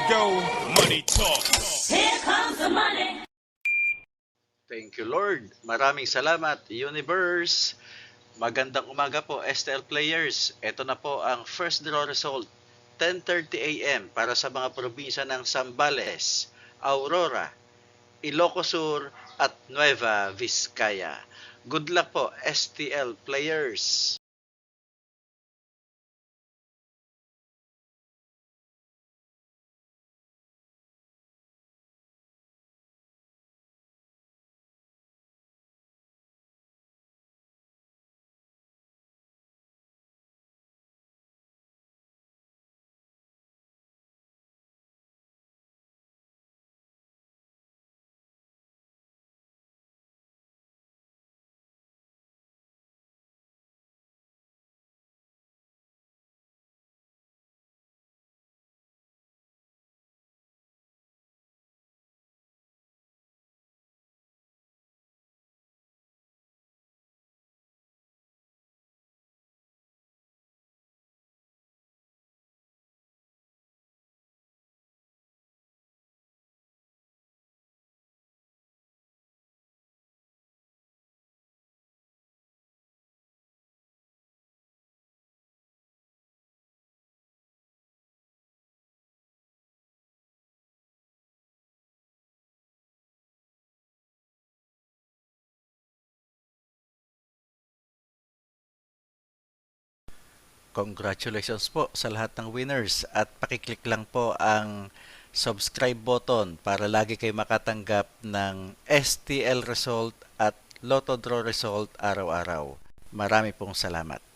go, money talk. Here comes the money. Thank you, Lord. Maraming salamat, Universe. Magandang umaga po, STL players. Ito na po ang first draw result, 10:30 a.m. para sa mga probinsya ng Zambales, Aurora, Ilocos Sur at Nueva Vizcaya. Good luck po, STL players. Congratulations po sa lahat ng winners at pakiclick lang po ang subscribe button para lagi kayo makatanggap ng STL result at Lotto Draw result araw-araw. Marami pong salamat.